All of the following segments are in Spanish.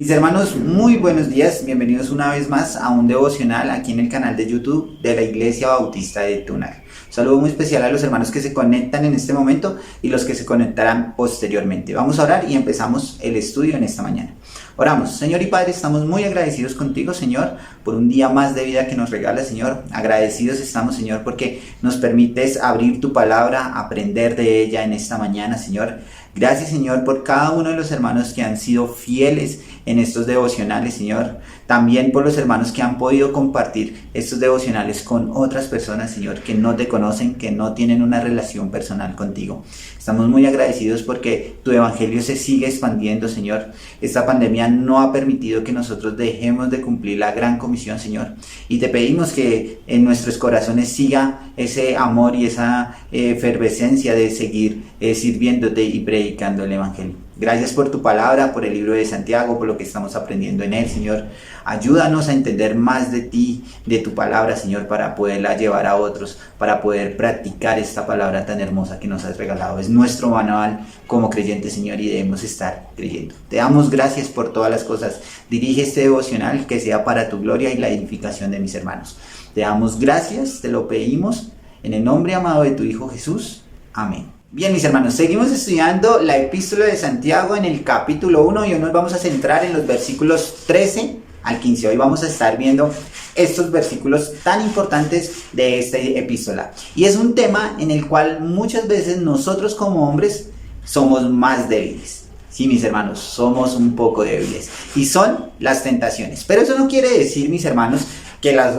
Mis hermanos, muy buenos días, bienvenidos una vez más a un devocional aquí en el canal de YouTube de la Iglesia Bautista de Tunal. Un saludo muy especial a los hermanos que se conectan en este momento y los que se conectarán posteriormente. Vamos a orar y empezamos el estudio en esta mañana. Oramos. Señor y Padre, estamos muy agradecidos contigo, Señor, por un día más de vida que nos regalas, Señor. Agradecidos estamos, Señor, porque nos permites abrir tu palabra, aprender de ella en esta mañana, Señor. Gracias, Señor, por cada uno de los hermanos que han sido fieles en estos devocionales, Señor. También por los hermanos que han podido compartir estos devocionales con otras personas, Señor, que no te conocen, que no tienen una relación personal contigo. Estamos muy agradecidos porque tu evangelio se sigue expandiendo, Señor. Esta pandemia no ha permitido que nosotros dejemos de cumplir la gran comisión, Señor. Y te pedimos que en nuestros corazones siga ese amor y esa efervescencia de seguir sirviéndote y predicando el evangelio. Gracias por tu palabra, por el libro de Santiago, por lo que estamos aprendiendo en él, Señor. Ayúdanos a entender más de ti, de tu palabra, Señor, para poderla llevar a otros, para poder practicar esta palabra tan hermosa que nos has regalado. Es nuestro manual como creyentes, Señor, y debemos estar creyendo. Te damos gracias por todas las cosas. Dirige este devocional que sea para tu gloria y la edificación de mis hermanos. Te damos gracias, te lo pedimos, en el nombre amado de tu Hijo Jesús. Amén. Bien, mis hermanos, seguimos estudiando la epístola de Santiago en el capítulo 1 y hoy nos vamos a centrar en los versículos 13 al 15. Hoy vamos a estar viendo estos versículos tan importantes de esta epístola. Y es un tema en el cual muchas veces nosotros como hombres somos más débiles. Sí, mis hermanos, somos un poco débiles. Y son las tentaciones. Pero eso no quiere decir, mis hermanos, que las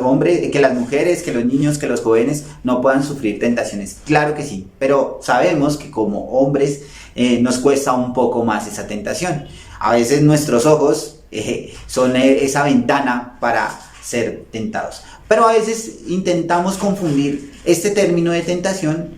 mujeres, que los niños, que los jóvenes no puedan sufrir tentaciones. Claro que sí, pero sabemos que como hombres nos cuesta un poco más esa tentación. A veces nuestros ojos son esa ventana para ser tentados. Pero a veces intentamos confundir este término de tentación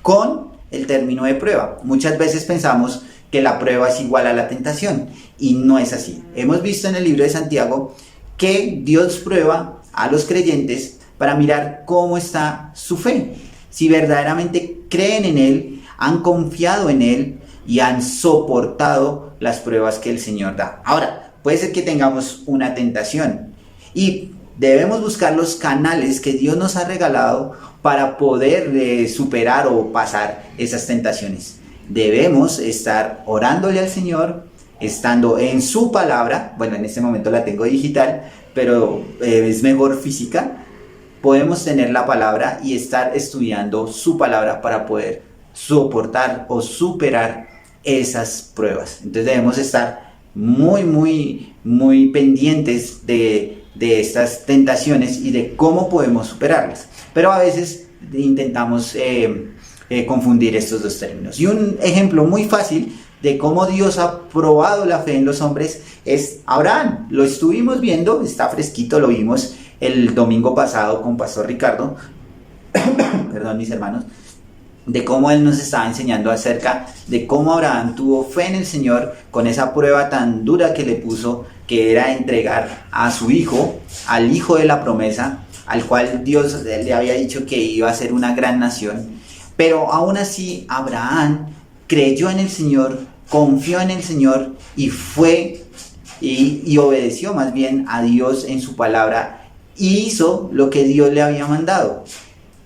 con el término de prueba. Muchas veces pensamos que la prueba es igual a la tentación y no es así. Hemos visto en el libro de Santiago que Dios prueba a los creyentes para mirar cómo está su fe, si verdaderamente creen en Él, han confiado en Él y han soportado las pruebas que el Señor da. Ahora, puede ser que tengamos una tentación y debemos buscar los canales que Dios nos ha regalado para poder superar o pasar esas tentaciones. Debemos estar orándole al Señor, estando en su palabra. Bueno, en este momento la tengo digital, pero es mejor física. Podemos tener la palabra y estar estudiando su palabra para poder soportar o superar esas pruebas. Entonces debemos estar muy pendientes de estas tentaciones y de cómo podemos superarlas. Pero a veces intentamos confundir estos dos términos. Y un ejemplo muy fácil de cómo Dios ha probado la fe en los hombres es Abraham. Lo estuvimos viendo, está fresquito, lo vimos el domingo pasado con Pastor Ricardo, perdón, mis hermanos, de cómo él nos estaba enseñando acerca de cómo Abraham tuvo fe en el Señor con esa prueba tan dura que le puso, que era entregar a su hijo, al hijo de la promesa, al cual Dios le había dicho que iba a ser una gran nación. Pero aún así Abraham creyó en el Señor, confió en el Señor y fue y obedeció más bien a Dios en su palabra y hizo lo que Dios le había mandado.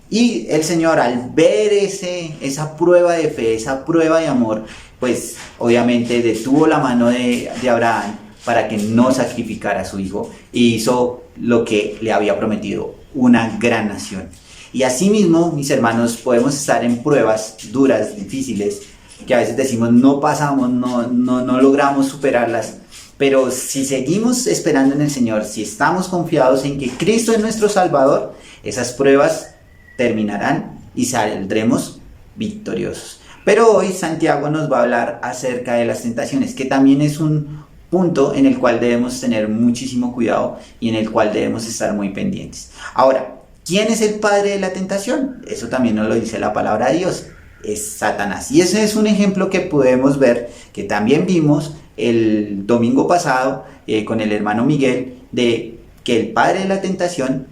Y el Señor, al ver esa prueba de fe, esa prueba de amor, pues obviamente detuvo la mano de Abraham para que no sacrificara a su hijo y hizo lo que le había prometido, una gran nación. Y asimismo, mis hermanos, podemos estar en pruebas duras, difíciles, que a veces decimos no pasamos, no logramos superarlas. Pero si seguimos esperando en el Señor, si estamos confiados en que Cristo es nuestro Salvador, esas pruebas terminarán y saldremos victoriosos. Pero hoy Santiago nos va a hablar acerca de las tentaciones, que también es un punto en el cual debemos tener muchísimo cuidado y en el cual debemos estar muy pendientes. Ahora, ¿quién es el padre de la tentación? Eso también nos lo dice la palabra de Dios. Es Satanás. Y ese es un ejemplo que podemos ver, que también vimos el domingo pasado con el hermano Miguel, de que el padre de la tentación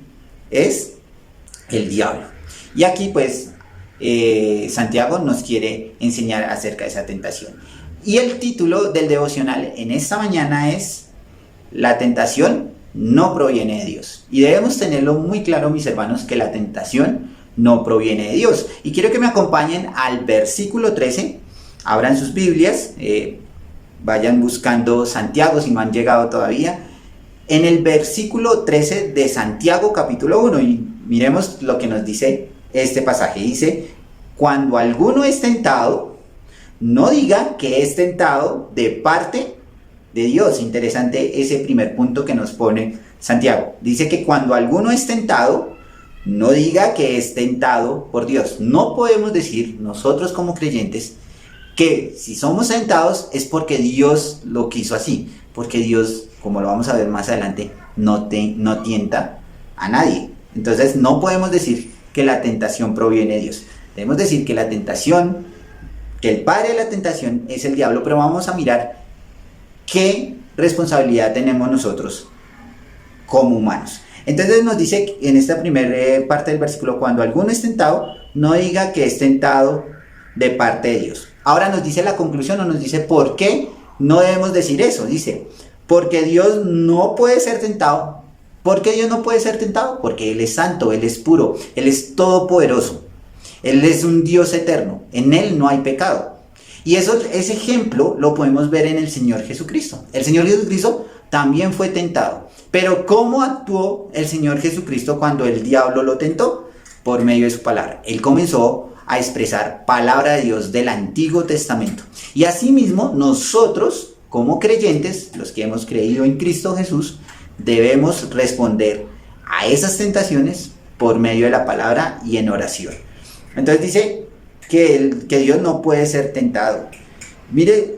es el diablo. Y aquí pues Santiago nos quiere enseñar acerca de esa tentación. Y el título del devocional en esta mañana es la tentación no proviene de Dios. Y debemos tenerlo muy claro, mis hermanos, que la tentación no proviene de Dios. Y quiero que me acompañen al versículo 13. Abran sus Biblias, vayan buscando Santiago si no han llegado todavía. En el versículo 13 de Santiago capítulo 1, y miremos lo que nos dice este pasaje. Dice: cuando alguno es tentado, no diga que es tentado de parte de Dios. Interesante ese primer punto que nos pone Santiago. Dice que cuando alguno es tentado, no diga que es tentado por Dios. No podemos decir nosotros como creyentes que si somos tentados es porque Dios lo quiso así, porque Dios, como lo vamos a ver más adelante, no tienta a nadie. Entonces no podemos decir que la tentación proviene de Dios. Debemos decir que la tentación, que el padre de la tentación es el diablo, pero vamos a mirar qué responsabilidad tenemos nosotros como humanos. Entonces nos dice en esta primera parte del versículo: cuando alguno es tentado, no diga que es tentado de parte de Dios. Ahora nos dice la conclusión, o nos dice por qué no debemos decir eso. Dice: porque Dios no puede ser tentado. ¿Por qué Dios no puede ser tentado? Porque Él es santo, Él es puro, Él es todopoderoso, Él es un Dios eterno, en Él no hay pecado. Y ese ejemplo lo podemos ver en el Señor Jesucristo. El Señor Jesucristo también fue tentado. Pero ¿cómo actuó el Señor Jesucristo cuando el diablo lo tentó? Por medio de su palabra. Él comenzó a expresar palabra de Dios del Antiguo Testamento. Y asimismo nosotros, como creyentes, los que hemos creído en Cristo Jesús, debemos responder a esas tentaciones por medio de la palabra y en oración. Entonces dice que Dios no puede ser tentado. Mire,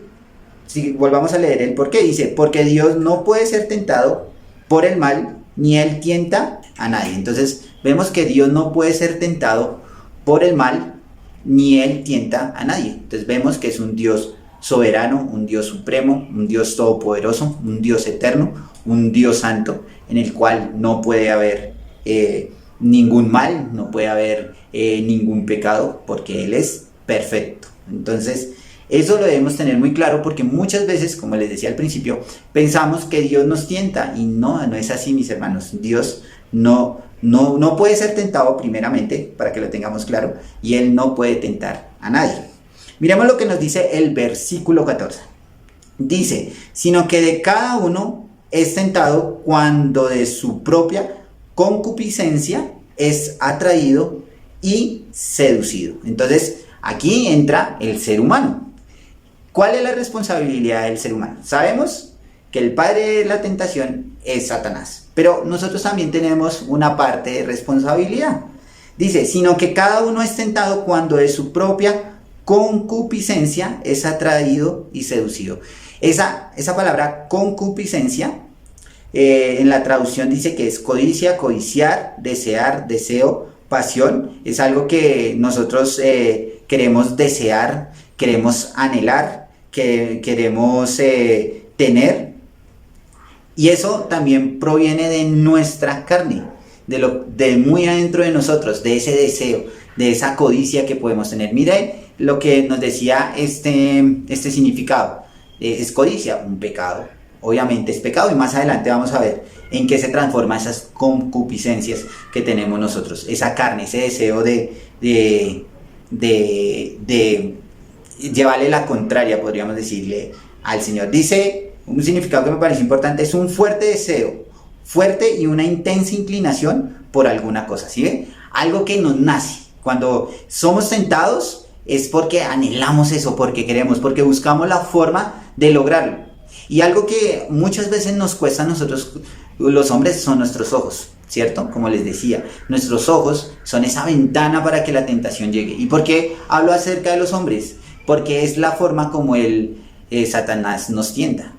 si volvamos a leer el por qué. Dice: porque Dios no puede ser tentado por el mal, ni Él tienta a nadie. Entonces vemos que Dios no puede ser tentado por el mal, ni Él tienta a nadie. Entonces vemos que es un Dios soberano, un Dios supremo, un Dios todopoderoso, un Dios eterno, un Dios santo, en el cual no puede haber ningún mal, no puede haber ningún pecado, porque Él es perfecto. Entonces eso lo debemos tener muy claro, porque muchas veces, como les decía al principio, pensamos que Dios nos tienta, y no es así, mis hermanos. Dios no puede ser tentado, primeramente, para que lo tengamos claro, y Él no puede tentar a nadie. Miremos lo que nos dice el versículo 14. Dice: sino que de cada uno es tentado cuando de su propia concupiscencia es atraído y seducido. Entonces aquí entra el ser humano. ¿Cuál es la responsabilidad del ser humano? Sabemos que el padre de la tentación es Satanás, pero nosotros también tenemos una parte de responsabilidad. Dice: sino que cada uno es tentado cuando de su propia concupiscencia es atraído y seducido. Esa palabra concupiscencia, en la traducción dice que es codicia, codiciar, desear, deseo, pasión. Es algo que nosotros queremos desear, queremos anhelar, que queremos tener. Y eso también proviene de nuestra carne, de muy adentro de nosotros, de ese deseo, de esa codicia que podemos tener. Mire lo que nos decía este significado. Es codicia, un pecado. Obviamente es pecado, y más adelante vamos a ver en qué se transforman esas concupiscencias que tenemos nosotros. Esa carne, ese deseo de llevarle la contraria, podríamos decirle, al Señor. Dice un significado que me parece importante: es un fuerte deseo, fuerte y una intensa inclinación por alguna cosa. ¿Sí ve? Algo que nos nace. Cuando somos tentados es porque anhelamos eso, porque queremos, porque buscamos la forma de lograrlo. Y algo que muchas veces nos cuesta a nosotros, los hombres, son nuestros ojos, ¿cierto? Como les decía, nuestros ojos son esa ventana para que la tentación llegue. ¿Y por qué hablo acerca de los hombres? Porque es la forma como Satanás nos tienta.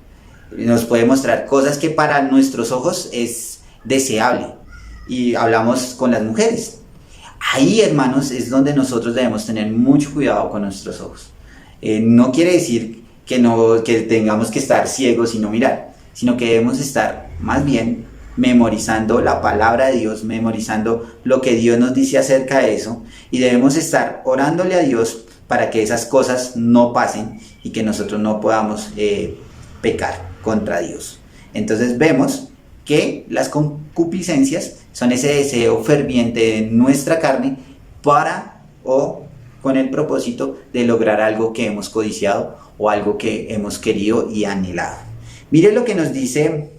Nos puede mostrar cosas que para nuestros ojos es deseable. Y hablamos con las mujeres. Ahí, hermanos, es donde nosotros debemos tener mucho cuidado con nuestros ojos. No quiere decir que tengamos que estar ciegos y no mirar, sino que debemos estar más bien memorizando la palabra de Dios, memorizando lo que Dios nos dice acerca de eso, y debemos estar orándole a Dios para que esas cosas no pasen y que nosotros no podamos pecar contra Dios. Entonces vemos que las concupiscencias son ese deseo ferviente de nuestra carne para o con el propósito de lograr algo que hemos codiciado o algo que hemos querido y anhelado. Mire lo que nos dice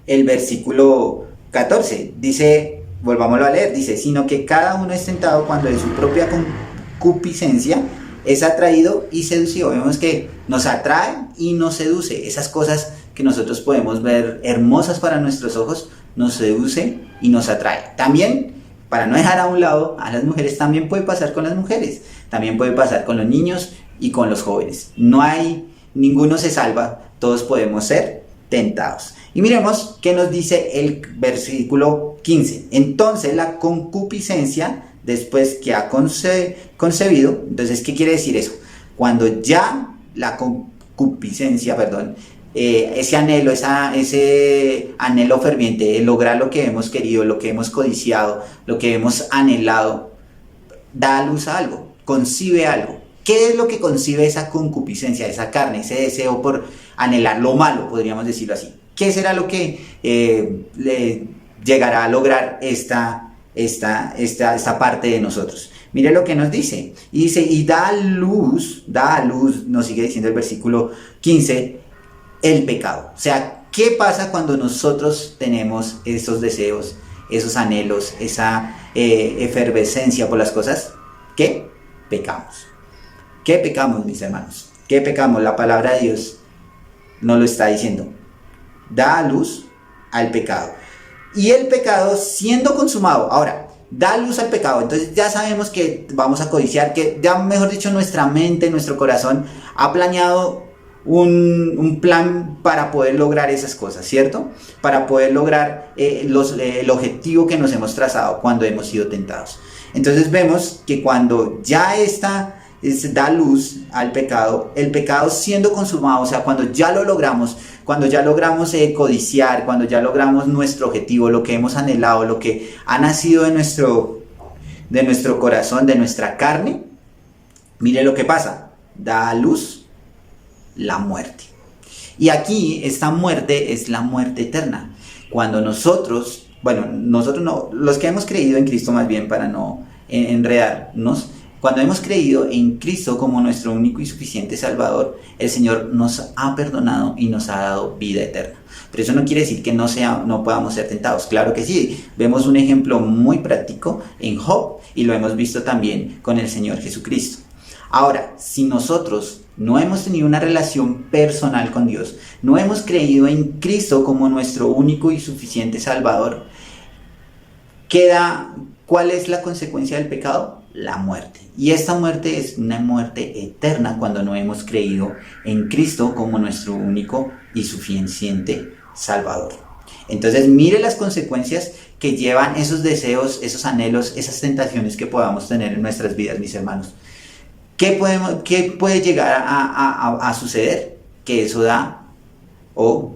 el versículo 14. Dice, volvámoslo a leer, dice, sino que cada uno es tentado cuando de su propia concupiscencia es atraído y seducido. Vemos que nos atrae y nos seduce. Esas cosas que nosotros podemos ver hermosas para nuestros ojos, nos seduce y nos atrae. También, para no dejar a un lado a las mujeres, también puede pasar con las mujeres, también puede pasar con los niños y con los jóvenes. No hay, ninguno se salva, todos podemos ser tentados. Y miremos qué nos dice el versículo 15. Entonces la concupiscencia, después que ha concebido, entonces, ¿qué quiere decir eso? Cuando ya la concupiscencia, ese anhelo, ese anhelo ferviente de lograr lo que hemos querido, lo que hemos codiciado, lo que hemos anhelado, da a luz a algo, concibe algo. ¿Qué es lo que concibe esa concupiscencia, esa carne, ese deseo por anhelar lo malo, podríamos decirlo así? ¿Qué será lo que le llegará a lograr esta parte de nosotros? Mire lo que nos dice. Y dice, y da a luz, nos sigue diciendo el versículo 15, el pecado. O sea, ¿qué pasa cuando nosotros tenemos esos deseos, esos anhelos, esa efervescencia por las cosas? ¿Qué? Pecamos. ¿Qué pecamos, mis hermanos? ¿Qué pecamos? La palabra de Dios nos lo está diciendo. Da a luz al pecado. Y el pecado siendo consumado. Ahora, da luz al pecado. Entonces ya sabemos que vamos a codiciar, que ya mejor dicho nuestra mente, nuestro corazón ha planeado un plan para poder lograr esas cosas, ¿cierto? Para poder lograr el objetivo que nos hemos trazado cuando hemos sido tentados. Entonces vemos que cuando ya da luz al pecado, el pecado siendo consumado, o sea, cuando ya lo logramos, codiciar, cuando ya logramos nuestro objetivo, lo que hemos anhelado, lo que ha nacido de nuestro corazón, de nuestra carne, mire lo que pasa, da a luz la muerte. Y aquí esta muerte es la muerte eterna. Cuando nosotros no, los que hemos creído en Cristo, más bien para no enredarnos, cuando hemos creído en Cristo como nuestro único y suficiente Salvador, el Señor nos ha perdonado y nos ha dado vida eterna. Pero eso no quiere decir que no podamos ser tentados. Claro que sí. Vemos un ejemplo muy práctico en Job y lo hemos visto también con el Señor Jesucristo. Ahora, si nosotros no hemos tenido una relación personal con Dios, no hemos creído en Cristo como nuestro único y suficiente Salvador, ¿cuál es la consecuencia del pecado? La muerte. Y esta muerte es una muerte eterna cuando no hemos creído en Cristo como nuestro único y suficiente Salvador. Entonces mire las consecuencias que llevan esos deseos, esos anhelos, esas tentaciones que podamos tener en nuestras vidas, mis hermanos. ¿Qué puede llegar a suceder? Que eso da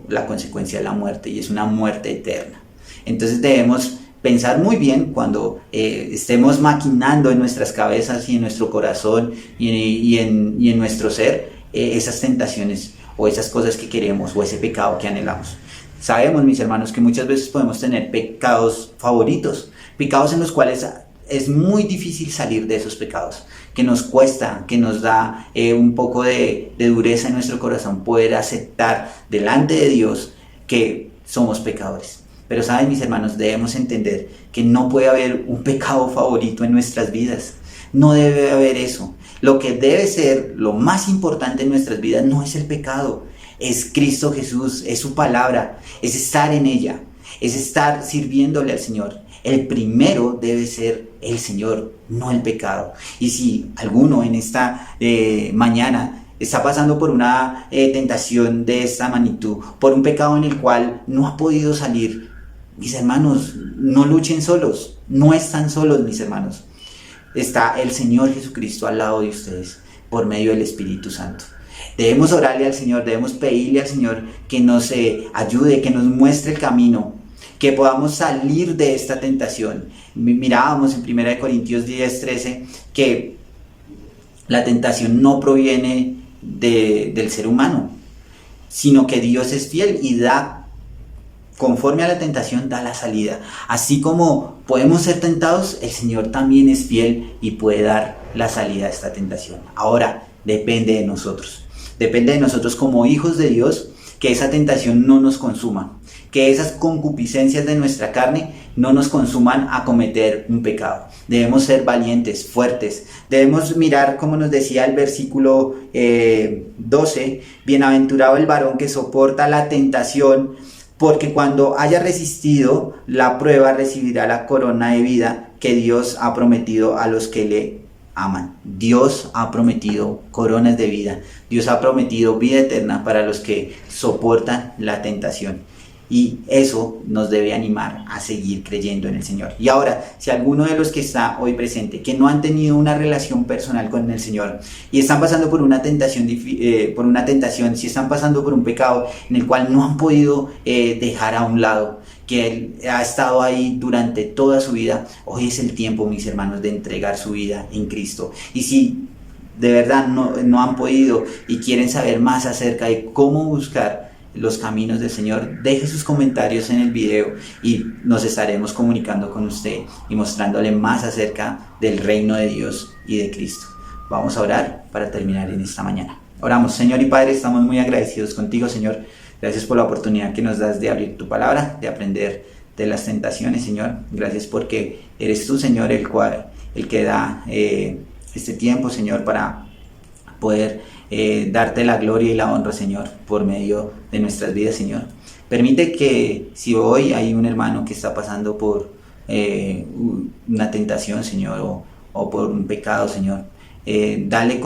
la consecuencia de la muerte, y es una muerte eterna. Entonces debemos pensar muy bien cuando estemos maquinando en nuestras cabezas y en nuestro corazón y en nuestro ser esas tentaciones o esas cosas que queremos o ese pecado que anhelamos. Sabemos, mis hermanos, que muchas veces podemos tener pecados favoritos, pecados en los cuales es muy difícil salir de esos pecados, que nos cuesta, que nos da un poco de dureza en nuestro corazón poder aceptar delante de Dios que somos pecadores. Pero saben, mis hermanos, debemos entender que no puede haber un pecado favorito en nuestras vidas. No debe haber eso. Lo que debe ser lo más importante en nuestras vidas no es el pecado, es Cristo Jesús, es su palabra, es estar en ella, es estar sirviéndole al Señor. El primero debe ser el Señor, no el pecado. Y si alguno en esta mañana está pasando por una tentación de esta magnitud, por un pecado en el cual no ha podido salir, mis hermanos, no luchen solos, no están solos, mis hermanos. Está el Señor Jesucristo al lado de ustedes por medio del Espíritu Santo. Debemos orarle al Señor, debemos pedirle al Señor que nos ayude, que nos muestre el camino, que podamos salir de esta tentación. Mirábamos en 1 Corintios 10:13 que la tentación no proviene del ser humano. sino que Dios es fiel y da, conforme a la tentación, da la salida. Así como podemos ser tentados, el Señor también es fiel y puede dar la salida a esta tentación. Ahora, depende de nosotros. Depende de nosotros como hijos de Dios, que esa tentación no nos consuma, que esas concupiscencias de nuestra carne no nos consuman a cometer un pecado. Debemos ser valientes, fuertes. Debemos mirar, como nos decía el versículo 12, bienaventurado el varón que soporta la tentación, porque cuando haya resistido la prueba recibirá la corona de vida que Dios ha prometido a los que le aman. Dios ha prometido coronas de vida. Dios ha prometido vida eterna para los que soportan la tentación. Y eso nos debe animar a seguir creyendo en el Señor. Y ahora, si alguno de los que está hoy presente, que no han tenido una relación personal con el Señor y están pasando por una tentación, si están pasando por un pecado en el cual no han podido dejar a un lado, que Él ha estado ahí durante toda su vida, hoy es el tiempo, mis hermanos, de entregar su vida en Cristo. Y si de verdad no han podido y quieren saber más acerca de cómo buscar los caminos del Señor, deje sus comentarios en el video y nos estaremos comunicando con usted y mostrándole más acerca del reino de Dios y de Cristo. Vamos a orar para terminar en esta mañana. Oramos. Señor y Padre, estamos muy agradecidos contigo, Señor. Gracias por la oportunidad que nos das de abrir tu palabra, de aprender de las tentaciones, Señor. Gracias porque eres tú, Señor, el que da este tiempo, Señor, para poder darte la gloria y la honra, Señor, por medio de nuestras vidas, Señor. Permite que si hoy hay un hermano que está pasando por una tentación, Señor, o por un pecado, Señor, dale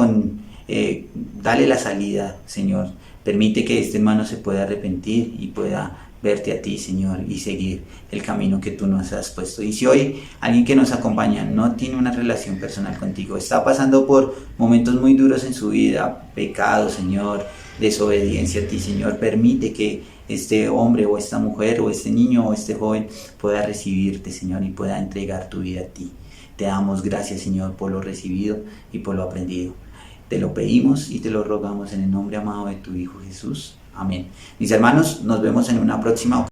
la salida, Señor. Permite que este hermano se pueda arrepentir y pueda verte a ti, Señor, y seguir el camino que tú nos has puesto. Y si hoy alguien que nos acompaña no tiene una relación personal contigo, está pasando por momentos muy duros en su vida, pecado, Señor, desobediencia a ti, Señor, permite que este hombre o esta mujer o este niño o este joven pueda recibirte, Señor, y pueda entregar tu vida a ti. Te damos gracias, Señor, por lo recibido y por lo aprendido. Te lo pedimos y te lo rogamos en el nombre amado de tu Hijo Jesús. Amén. Mis hermanos, nos vemos en una próxima ocasión.